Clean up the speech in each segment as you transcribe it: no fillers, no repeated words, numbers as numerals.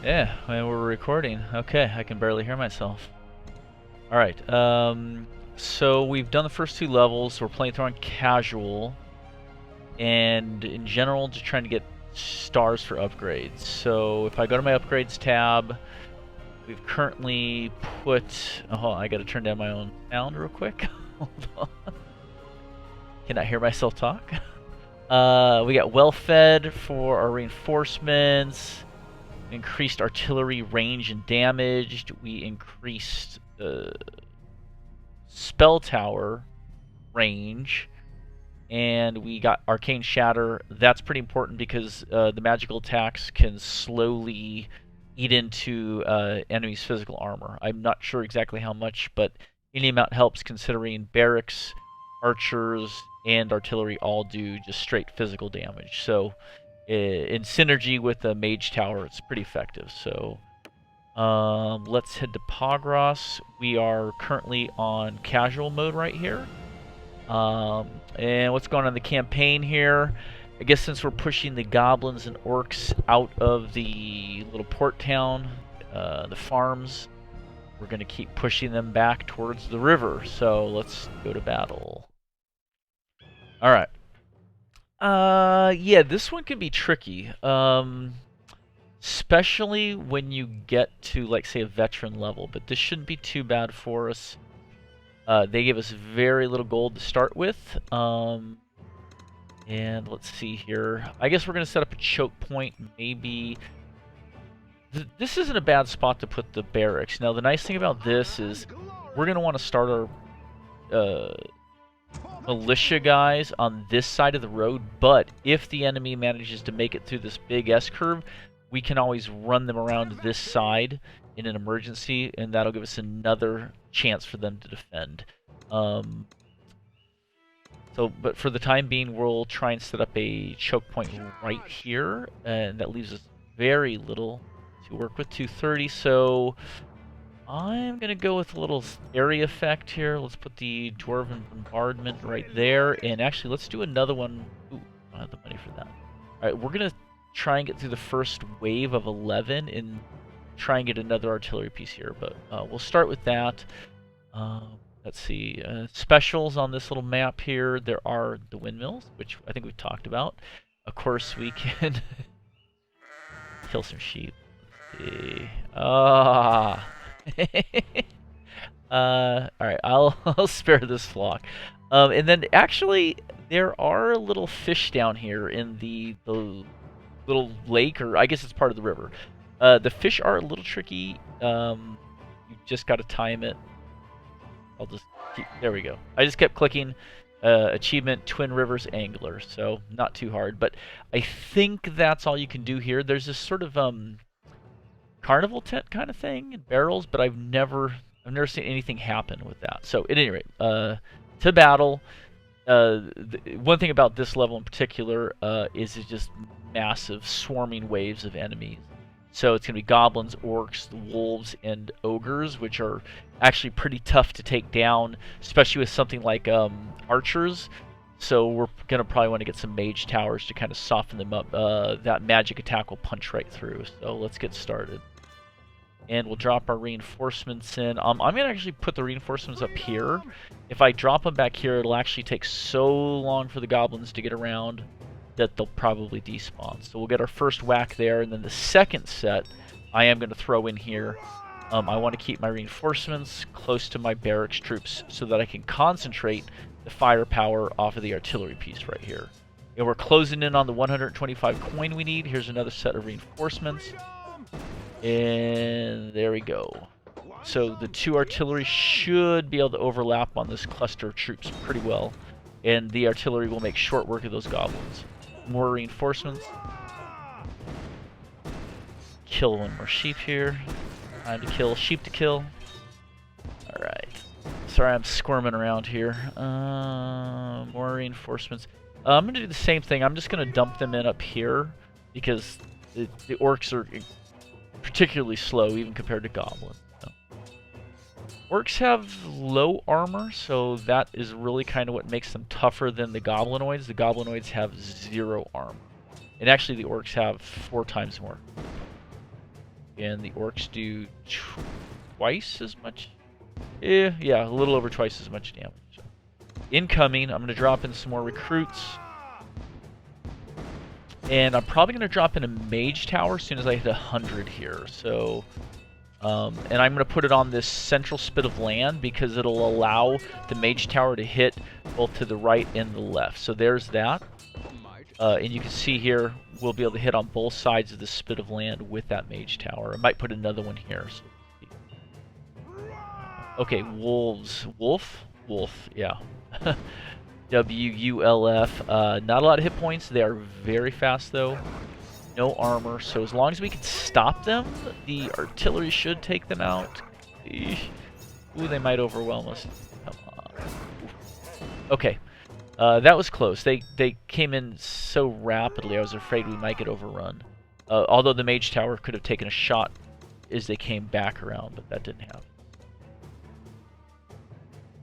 Yeah, and we're recording. Okay, I can barely hear myself. All right. So we've done the first two levels. We're playing through on casual, and in general, just trying to get stars for upgrades. So if I go to my upgrades tab, we've currently put. Oh, I got to turn down my own sound real quick. Hold on. Can I hear myself talk? We got well fed for our reinforcements. Increased artillery range and damage. We increased spell tower range, and we got arcane shatter. That's pretty important because the magical attacks can slowly eat into enemies' physical armor. I'm not sure exactly how much, but any amount helps considering barracks, archers, and artillery all do just straight physical damage. So in synergy with the mage tower, it's pretty effective. So let's head to Pagras. We are currently on casual mode right here. And what's going on in the campaign here? I guess since we're pushing the goblins and orcs out of the little port town, the farms, we're going to keep pushing them back towards the river. So let's go to battle. All right. Yeah, this one can be tricky. Especially when you get to, like, say, a veteran level, but this shouldn't be too bad for us. They give us very little gold to start with. And let's see here. I guess we're going to set up a choke point, maybe. This isn't a bad spot to put the barracks. Now, the nice thing about this is we're going to want to start our militia guys on this side of the road, but if the enemy manages to make it through this big S-curve, we can always run them around this side in an emergency, and that'll give us another chance for them to defend. But for the time being, we'll try and set up a choke point right here, and that leaves us very little to work with, 230, so I'm going to go with a little area effect here. Let's put the Dwarven Bombardment right there, and actually, let's do another one. Ooh, I don't have the money for that. Alright, we're going to try and get through the first wave of 11 and try and get another artillery piece here, but we'll start with that. Let's see, specials on this little map here. There are the windmills, which I think we've talked about. Of course, we can kill some sheep. Let's see. Ah. Alright, I'll spare this flock. And then actually, there are little fish down here in the little lake, or I guess it's part of the river. The fish are a little tricky. You just got to time it. I'll just keep, there we go. I just kept clicking achievement Twin Rivers Angler, so not too hard. But I think that's all you can do here. There's this sort of carnival tent kind of thing in barrels, but I've never seen anything happen with that. So at any rate, to battle. One thing about this level in particular is it's just massive swarming waves of enemies. So it's going to be goblins, orcs, wolves, and ogres, which are actually pretty tough to take down, especially with something like archers. So we're going to probably want to get some mage towers to kind of soften them up. That magic attack will punch right through. So let's get started. And we'll drop our reinforcements in. I'm going to actually put the reinforcements up here. If I drop them back here, it'll actually take so long for the goblins to get around that they'll probably despawn. So we'll get our first whack there, and then the second set I am going to throw in here. I want to keep my reinforcements close to my barracks troops so that I can concentrate the firepower off of the artillery piece right here. And we're closing in on the 125 coin we need. Here's another set of reinforcements. And there we go. So the two artillery should be able to overlap on this cluster of troops pretty well. And the artillery will make short work of those goblins. More reinforcements. Kill one more sheep here. Time to kill, sheep to kill. Alright. Sorry, I'm squirming around here. More reinforcements. I'm going to do the same thing. I'm just going to dump them in up here because the orcs are particularly slow even compared to goblins. So. Orcs have low armor, so that is really kind of what makes them tougher than the goblinoids. The goblinoids have 0 armor. And actually the orcs have 4 times more. And the orcs do twice as much. Yeah, a little over twice as much damage. So. Incoming, I'm going to drop in some more recruits. And I'm probably going to drop in a mage tower as soon as I hit 100 here. So, and I'm going to put it on this central spit of land because it'll allow the mage tower to hit both to the right and the left. So there's that. And you can see here, we'll be able to hit on both sides of the spit of land with that mage tower. I might put another one here. So okay, wolves. Wolf? Wolf, yeah. W-U-L-F. Not a lot of hit points. They are very fast, though. No armor. So as long as we can stop them, the artillery should take them out. Eesh. Ooh, they might overwhelm us. Come on. Okay. That was close. They came in so rapidly, I was afraid we might get overrun. Although the mage tower could have taken a shot as they came back around, but that didn't happen.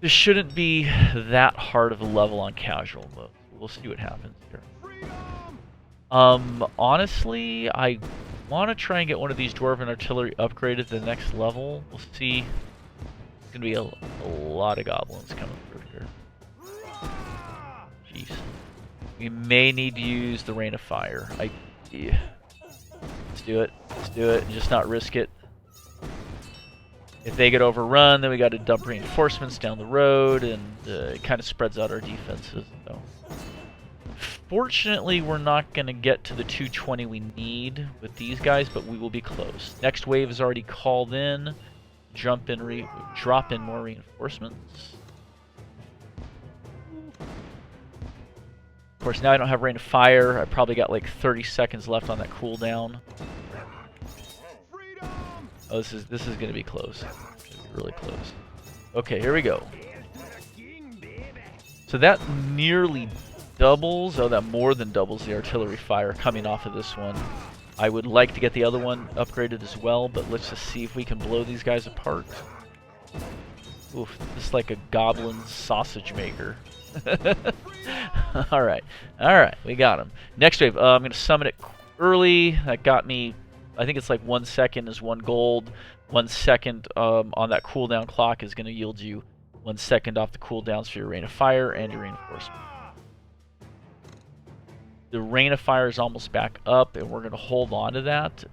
This shouldn't be that hard of a level on casual mode. We'll see what happens here. Honestly, I want to try and get one of these Dwarven artillery upgraded to the next level. We'll see. It's going to be a lot of goblins coming through here. Jeez. We may need to use the Rain of Fire. Yeah. Let's do it. Let's do it and just not risk it. If they get overrun, then we got to dump reinforcements down the road, and it kind of spreads out our defenses. So. Fortunately, we're not going to get to the 220 we need with these guys, but we will be close. Next wave is already called in. Drop in more reinforcements. Of course, now I don't have Rain of Fire. I probably got like 30 seconds left on that cooldown. Oh, this is going to be close. It's going to be really close. Okay, here we go. So that nearly doubles. Oh, that more than doubles the artillery fire coming off of this one. I would like to get the other one upgraded as well, but let's just see if we can blow these guys apart. Oof, just like a goblin sausage maker. Alright, we got him. Next wave, I'm going to summon it early. That got me, I think it's like 1 second is 1 gold. 1 second on that cooldown clock is going to yield you 1 second off the cooldowns for your Rain of Fire and your Reinforcement. The Rain of Fire is almost back up, and we're going to hold on to that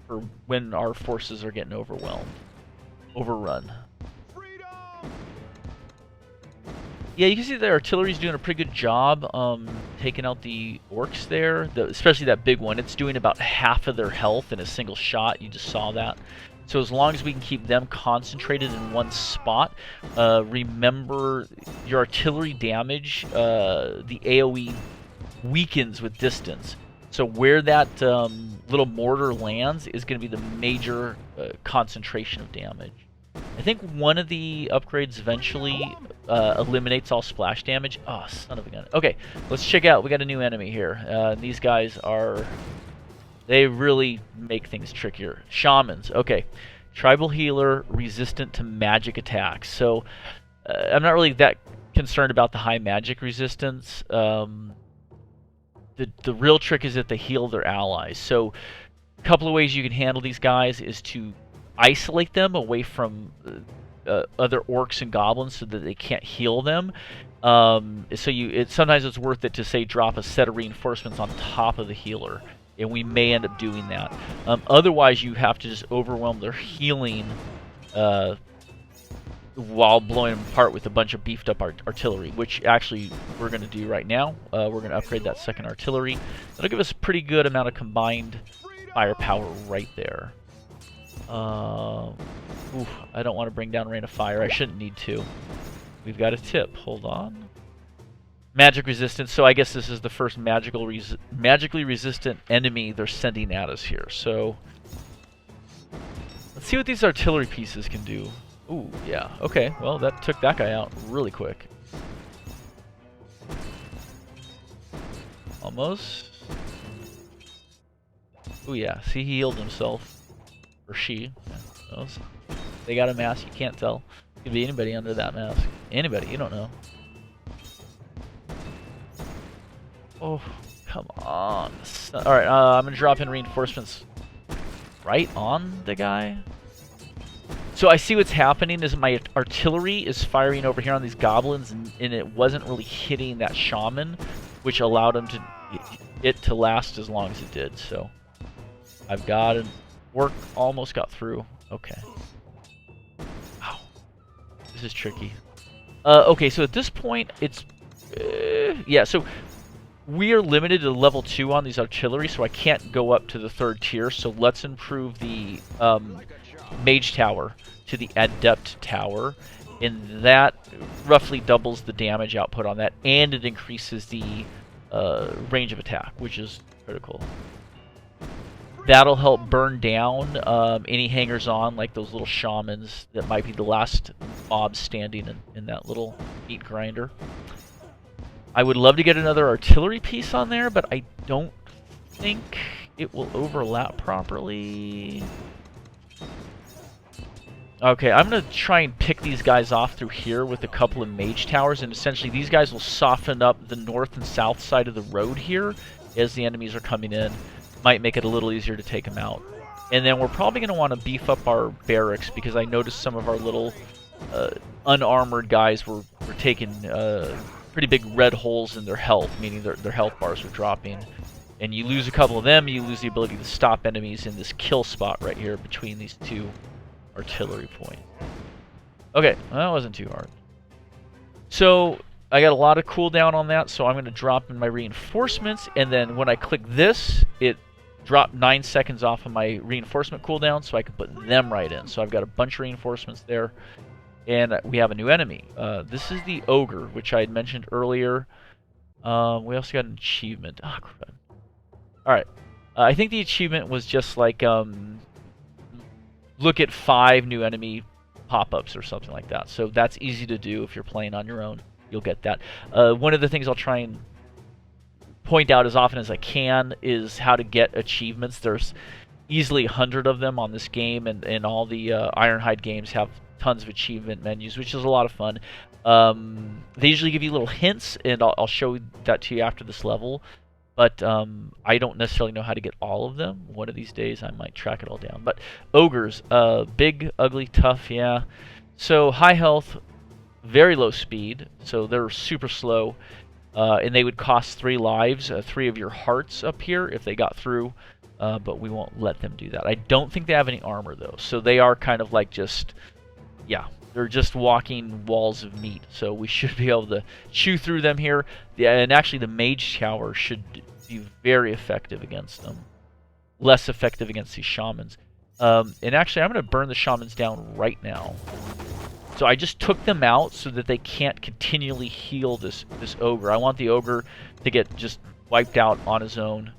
for when our forces are getting overrun. Yeah, you can see the artillery's doing a pretty good job taking out the orcs there, especially that big one. It's doing about half of their health in a single shot. You just saw that. So as long as we can keep them concentrated in one spot, remember your artillery damage, the AoE weakens with distance. So where that little mortar lands is going to be the major concentration of damage. I think one of the upgrades eventually eliminates all splash damage. Oh, son of a gun. Okay, let's check out. We got a new enemy here. These guys are... They really make things trickier. Shamans. Okay. Tribal healer resistant to magic attacks. So I'm not really that concerned about the high magic resistance. The real trick is that they heal their allies. So a couple of ways you can handle these guys is to isolate them away from other orcs and goblins so that they can't heal them. Sometimes it's worth it to say drop a set of reinforcements on top of the healer, and we may end up doing that. Otherwise, you have to just overwhelm their healing while blowing them apart with a bunch of beefed up artillery, which actually we're going to do right now. We're going to upgrade that second artillery. That'll give us a pretty good amount of combined firepower right there. I don't want to bring down Rain of Fire. I shouldn't need to. We've got a tip. Hold on. Magic resistance. So I guess this is the first magically resistant enemy they're sending at us here. So let's see what these artillery pieces can do. Ooh, yeah. Okay, well, that took that guy out really quick. Almost. Ooh, yeah. See, he healed himself. Or she. Yeah, they got a mask, you can't tell. Could be anybody under that mask. Anybody, you don't know. Oh, come on. Alright, I'm going to drop in reinforcements right on the guy. So I see what's happening is my artillery is firing over here on these goblins, and it wasn't really hitting that shaman, which allowed it to last as long as it did. So I've got it. Work almost got through. Okay. Wow. This is tricky. Okay, so at this point, it's... yeah, so we are limited to level 2 on these artillery, so I can't go up to the 3rd tier. So let's improve the Mage Tower to the Adept Tower. And that roughly doubles the damage output on that, and it increases the range of attack, which is critical. That'll help burn down any hangers-on, like those little shamans that might be the last mobs standing in that little meat grinder. I would love to get another artillery piece on there, but I don't think it will overlap properly. Okay, I'm going to try and pick these guys off through here with a couple of mage towers, and essentially these guys will soften up the north and south side of the road here as the enemies are coming in. Might make it a little easier to take them out. And then we're probably going to want to beef up our barracks, because I noticed some of our little unarmored guys were taking pretty big red holes in their health, meaning their health bars were dropping. And you lose a couple of them, you lose the ability to stop enemies in this kill spot right here between these two artillery points. Okay, well, that wasn't too hard. So I got a lot of cooldown on that, so I'm going to drop in my reinforcements, and then when I click this, it dropped 9 seconds off of my reinforcement cooldown, so I can put them right in. So I've got a bunch of reinforcements there, and we have a new enemy. This is the Ogre, which I had mentioned earlier. We also got an achievement. Oh, crud. Alright. I think the achievement was just like, look at 5 new enemy pop-ups or something like that. So that's easy to do if you're playing on your own. You'll get that. One of the things I'll try and point out as often as I can is how to get achievements. There's easily 100 of them on this game, and all the Ironhide games have tons of achievement menus, which is a lot of fun. They usually give you little hints, and I'll show that to you after this level. But I don't necessarily know how to get all of them. One of these days I might track it all down. But ogres, big, ugly, tough, yeah. So high health, very low speed, so they're super slow. And they would cost 3 lives, 3 of your hearts up here if they got through. But we won't let them do that. I don't think they have any armor though. So they are kind of like just, yeah. They're just walking walls of meat, so we should be able to chew through them here. Yeah, and actually the Mage Tower should be very effective against them. Less effective against these shamans. And actually, I'm going to burn the shamans down right now. So I just took them out so that they can't continually heal this ogre. I want the ogre to get just wiped out on his own.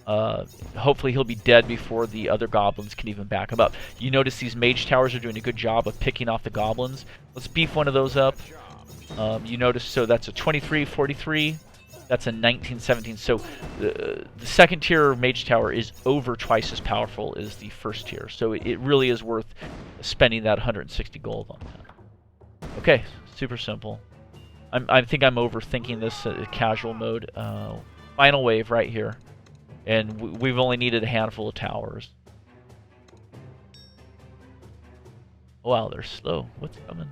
Hopefully he'll be dead before the other goblins can even back him up. You notice these mage towers are doing a good job of picking off the goblins. Let's beef one of those up. You notice, so that's a 2343. That's a 1917. So the second tier mage tower is over twice as powerful as the first tier. So it really is worth spending that 160 gold on that. Okay, super simple. I think I'm overthinking this casual mode. Final wave right here. And we've only needed a handful of towers. Oh, wow, they're slow. What's coming?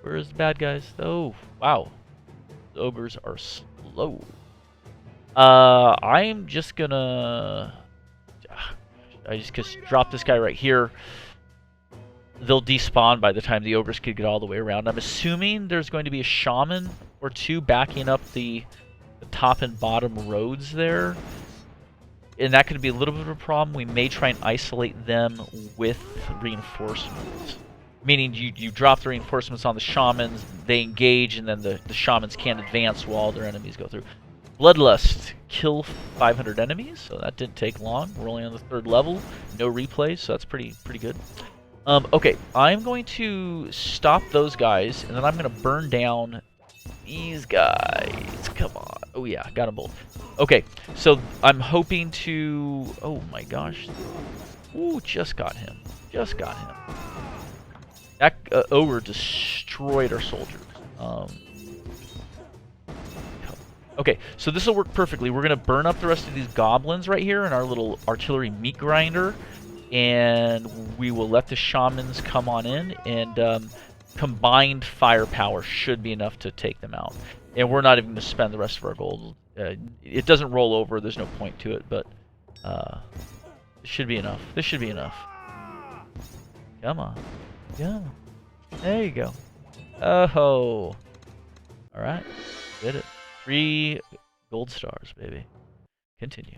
Where's the bad guys? Oh, wow. The ogres are slow. I'm just gonna... I just drop this guy right here. They'll despawn by the time the ogres could get all the way around. I'm assuming there's going to be a shaman or 2 backing up the top and bottom roads there. And that could be a little bit of a problem. We may try and isolate them with reinforcements. Meaning you drop the reinforcements on the shamans, they engage, and then the shamans can't advance while their enemies go through. Bloodlust. Kill 500 enemies, so that didn't take long. We're only on the 3rd level. No replays, so that's pretty good. Okay, I'm going to stop those guys, and then I'm going to burn down these guys. Come on. Oh yeah, got them both. Okay, so I'm hoping to... Oh my gosh. Ooh, just got him. Just got him. That ogre destroyed our soldiers. Okay, so this will work perfectly. We're going to burn up the rest of these goblins right here in our little artillery meat grinder. and we will let the shamans come on in, and combined firepower should be enough to take them out. And we're not even going to spend the rest of our gold. It doesn't roll over. There's no point to it, but it should be enough. This should be enough. Come on. Yeah. There you go. Oh. All right. Did it. 3 gold stars, baby. Continue.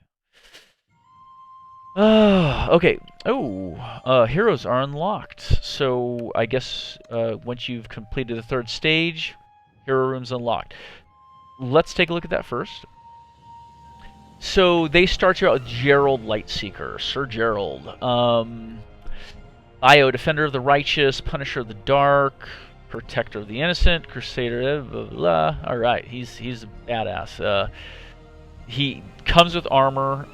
Okay. Oh, heroes are unlocked. So I guess once you've completed the 3rd stage, hero room's unlocked. Let's take a look at that first. So they start you out with Gerald Lightseeker, Sir Gerald. Io, Defender of the Righteous, Punisher of the Dark, Protector of the Innocent, Crusader, blah, blah, blah. All right, he's a badass. He comes with armor,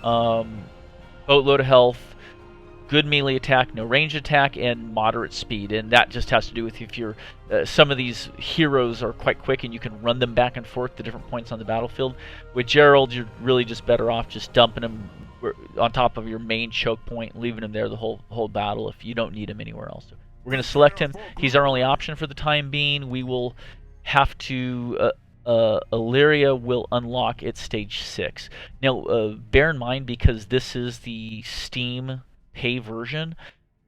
boatload of health, good melee attack, no range attack, and moderate speed. And that just has to do with if you're some of these heroes are quite quick and you can run them back and forth to different points on the battlefield. With Gerald, you're really just better off just dumping him on top of your main choke point and leaving him there the whole battle if you don't need him anywhere else. So we're going to select him. He's our only option for the time being. We will have to... Illyria will unlock at stage 6. Now, bear in mind, because this is the Steam pay version,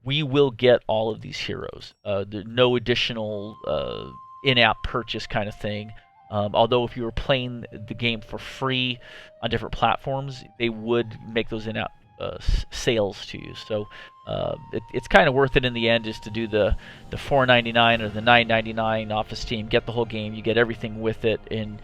we will get all of these heroes. There's no additional in-app purchase kind of thing. Although if you were playing the game for free on different platforms, they would make those in-app sales to you. So it's kind of worth it in the end just to do the $4.99 or the $9.99 off of Steam. Get the whole game. You get everything with it. And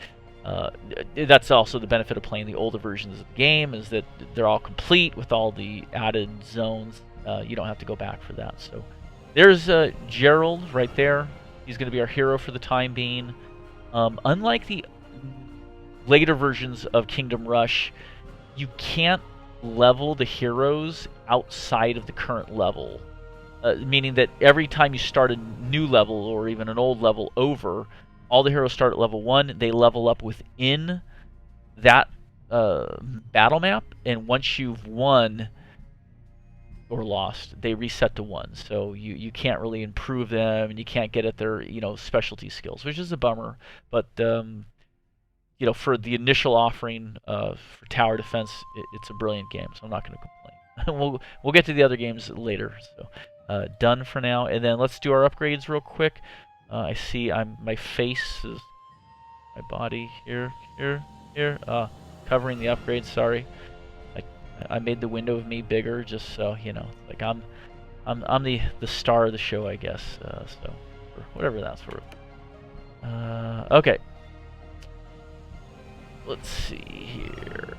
that's also the benefit of playing the older versions of the game, is that they're all complete with all the added zones. You don't have to go back for that. So there's Gerald right there. He's going to be our hero for the time being. Unlike the later versions of Kingdom Rush, you can't level the heroes outside of the current level. Meaning that every time you start a new level or even an old level over, all the heroes start at level 1. They level up within that battle map, and once you've won or lost, they reset to 1. So you can't really improve them, and you can't get at their specialty skills, which is a bummer. But for the initial offering for tower defense, it's a brilliant game. So I'm not going to complain. we'll get to the other games later. So done for now, and then let's do our upgrades real quick. I see my face is my body here, covering the upgrades. Sorry. I made the window of me bigger just so like I'm the star of the show, I guess. So for whatever that's worth. Okay. Let's see here.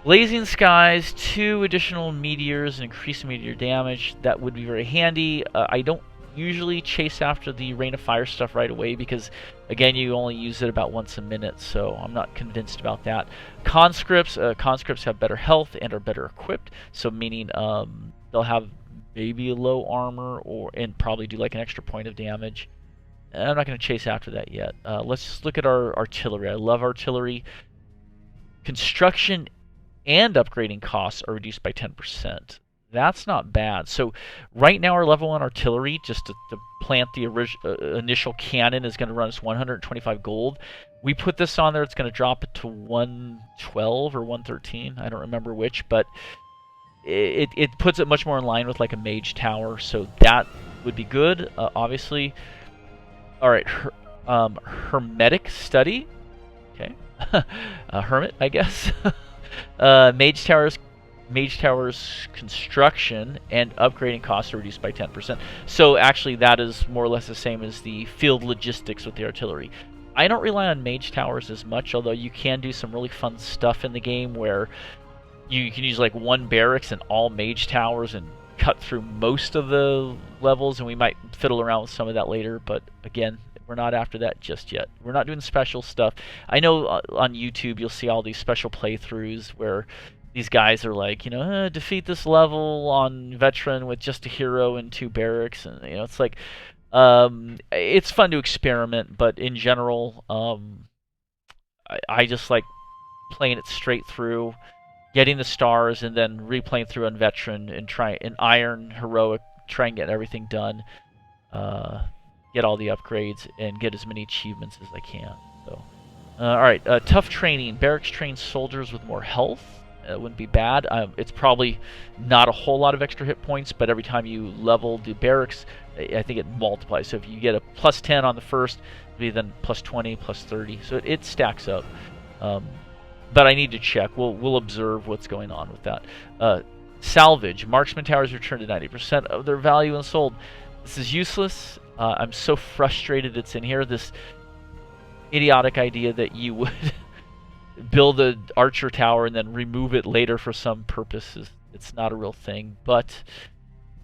Blazing Skies, 2 additional meteors and increased meteor damage. That would be very handy. I don't usually chase after the Rain of Fire stuff right away because, again, you only use it about once a minute, so I'm not convinced about that. Conscripts have better health and are better equipped, so meaning they'll have maybe a low armor and probably do like an extra point of damage. I'm not going to chase after that yet. Let's just look at our artillery. I love artillery. Construction and upgrading costs are reduced by 10%. That's not bad. So right now our level 1 artillery, just to plant the initial cannon, is going to run us 125 gold. We put this on there, it's going to drop it to 112 or 113. I don't remember which, but it puts it much more in line with like a mage tower, so that would be good, obviously. All right, hermetic study. Okay, hermit, I guess. Mage Tower's construction and upgrading costs are reduced by 10%. So actually that is more or less the same as the field logistics with the artillery. I don't rely on Mage Towers as much, although you can do some really fun stuff in the game where you can use like 1 barracks and all Mage Towers and cut through most of the levels, and we might fiddle around with some of that later, but again, we're not after that just yet. We're not doing special stuff. I know on YouTube you'll see all these special playthroughs where these guys are like, defeat this level on veteran with just a hero and 2 barracks, and it's like, it's fun to experiment, but in general, I just like playing it straight through. getting the stars, and then replaying through on veteran and try an iron heroic, try and get everything done, uh, get all the upgrades, and get as many achievements as I can. So, all right, tough training. Barracks train soldiers with more health. Wouldn't be bad. It's probably not a whole lot of extra hit points, but every time you level the barracks, I think it multiplies. So if you get a plus 10 on the first, it'll be then plus 20, plus 30. So it stacks up. But I need to check. We'll observe what's going on with that. Salvage. Marksman towers return to 90% of their value and sold. This is useless. I'm so frustrated it's in here. This idiotic idea that you would build an archer tower and then remove it later for some purposes. It's not a real thing, but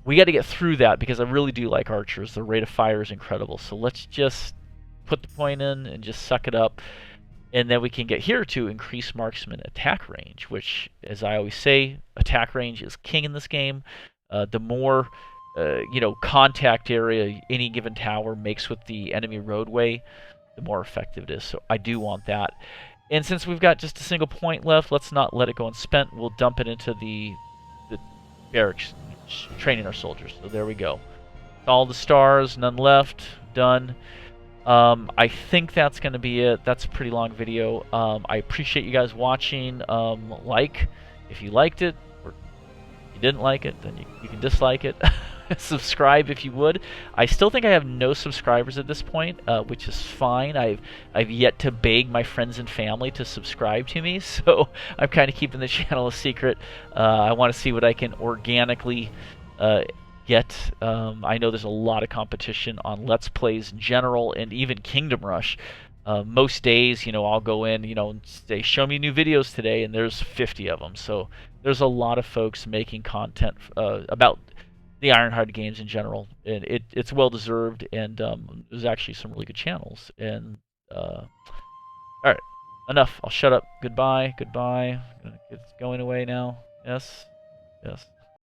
we got to get through that because I really do like archers. The rate of fire is incredible. So let's just put the point in and just suck it up. And then we can get here to increase marksman attack range, which, as I always say, attack range is king in this game. The more contact area any given tower makes with the enemy roadway, the more effective it is. So I do want that. And since we've got just a single point left, let's not let it go unspent. We'll dump it into the barracks, training our soldiers. So there we go. All the stars, none left, done. I think that's going to be it. That's a pretty long video. I appreciate you guys watching. If you liked it, or you didn't like it, then you can dislike it. Subscribe if you would. I still think I have no subscribers at this point, which is fine. I've yet to beg my friends and family to subscribe to me, so I'm kind of keeping the channel a secret. I want to see what I can organically get. I know there's a lot of competition on Let's Plays in general, and even Kingdom Rush. Most days, I'll go in, and say, show me new videos today, and there's 50 of them. So there's a lot of folks making content about the Ironheart games in general, and it's well deserved. And there's actually some really good channels. And all right, enough. I'll shut up. Goodbye. Goodbye. It's going away now. Yes. Yes.